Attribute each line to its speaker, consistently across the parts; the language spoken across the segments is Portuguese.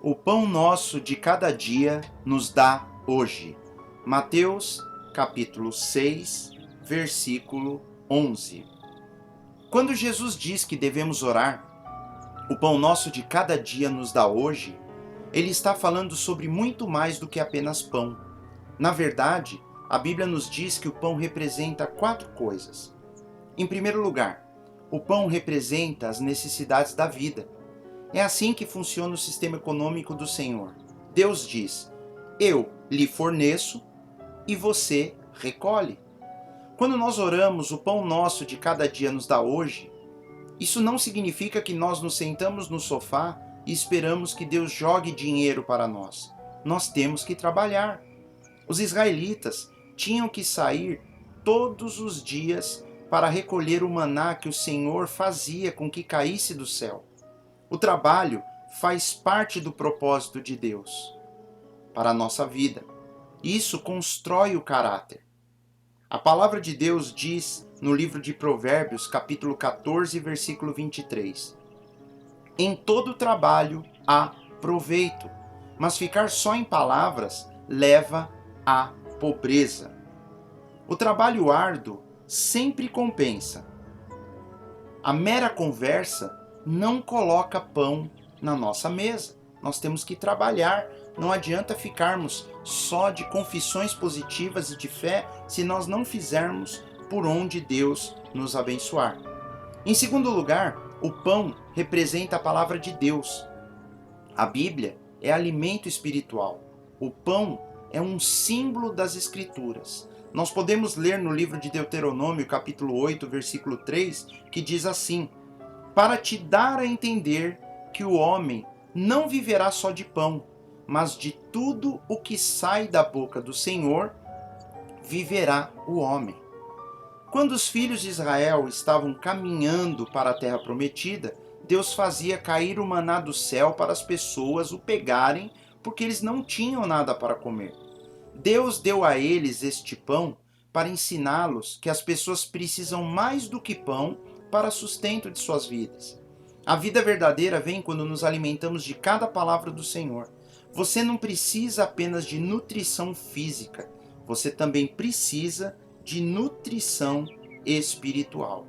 Speaker 1: O pão nosso de cada dia nos dá hoje. Mateus, capítulo 6, versículo 11. Quando Jesus diz que devemos orar, o pão nosso de cada dia nos dá hoje, ele está falando sobre muito mais do que apenas pão. Na verdade, a Bíblia nos diz que o pão representa 4 coisas. Em primeiro lugar, o pão representa as necessidades da vida. É assim que funciona o sistema econômico do Senhor. Deus diz: eu lhe forneço e você recolhe. Quando nós oramos, o pão nosso de cada dia nos dá hoje, isso não significa que nós nos sentamos no sofá e esperamos que Deus jogue dinheiro para nós. Nós temos que trabalhar. Os israelitas tinham que sair todos os dias para recolher o maná que o Senhor fazia com que caísse do céu. O trabalho faz parte do propósito de Deus para a nossa vida. Isso constrói o caráter. A palavra de Deus diz no livro de Provérbios, capítulo 14, versículo 23: em todo trabalho há proveito, mas ficar só em palavras leva à pobreza. O trabalho árduo sempre compensa. A mera conversa não coloca pão na nossa mesa. Nós temos que trabalhar. Não adianta ficarmos só de confissões positivas e de fé se nós não fizermos por onde Deus nos abençoar. Em segundo lugar, o pão representa a palavra de Deus. A Bíblia é alimento espiritual. O pão é um símbolo das Escrituras. Nós podemos ler no livro de Deuteronômio, capítulo 8, versículo 3, que diz assim: para te dar a entender que o homem não viverá só de pão, mas de tudo o que sai da boca do Senhor viverá o homem. Quando os filhos de Israel estavam caminhando para a terra prometida, Deus fazia cair o maná do céu para as pessoas o pegarem, porque eles não tinham nada para comer. Deus deu a eles este pão para ensiná-los que as pessoas precisam mais do que pão para sustento de suas vidas. A vida verdadeira vem quando nos alimentamos de cada palavra do Senhor. Você não precisa apenas de nutrição física, você também precisa de nutrição espiritual.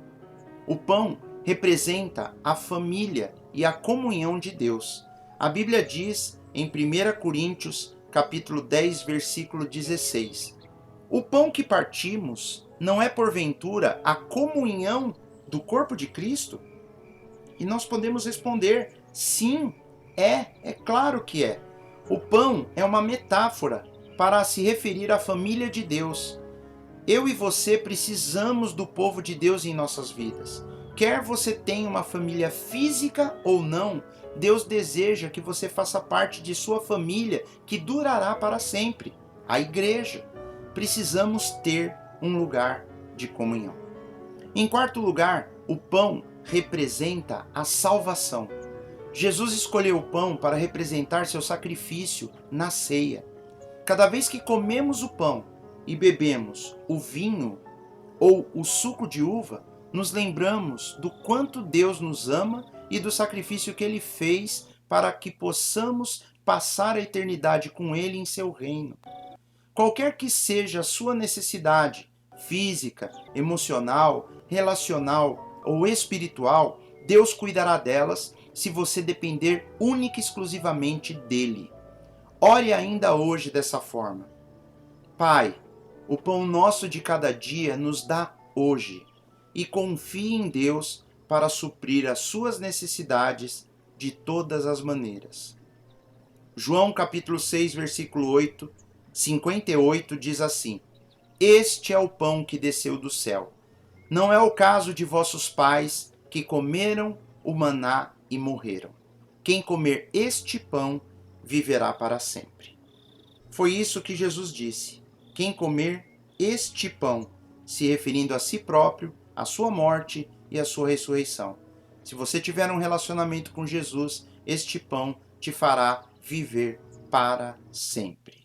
Speaker 1: O pão representa a família e a comunhão de Deus. A Bíblia diz em 1 Coríntios, capítulo 10, versículo 16: o pão que partimos não é porventura a comunhão do corpo de Cristo? E nós podemos responder: sim, é claro que é. O pão é uma metáfora para se referir à família de Deus. Eu e você precisamos do povo de Deus em nossas vidas. Quer você tenha uma família física ou não, Deus deseja que você faça parte de sua família que durará para sempre, a igreja. Precisamos ter um lugar de comunhão. Em quarto lugar, o pão representa a salvação. Jesus escolheu o pão para representar seu sacrifício na ceia. Cada vez que comemos o pão e bebemos o vinho ou o suco de uva, nos lembramos do quanto Deus nos ama e do sacrifício que Ele fez para que possamos passar a eternidade com Ele em seu reino. Qualquer que seja a sua necessidade, física, emocional, relacional ou espiritual, Deus cuidará delas se você depender única e exclusivamente dEle. Ore ainda hoje dessa forma: Pai, o pão nosso de cada dia nos dá hoje, e confie em Deus para suprir as suas necessidades de todas as maneiras. João capítulo 6, versículo 8, 58 diz assim: este é o pão que desceu do céu. Não é o caso de vossos pais que comeram o maná e morreram. Quem comer este pão viverá para sempre. Foi isso que Jesus disse: quem comer este pão, se referindo a si próprio, a sua morte e a sua ressurreição. Se você tiver um relacionamento com Jesus, este pão te fará viver para sempre.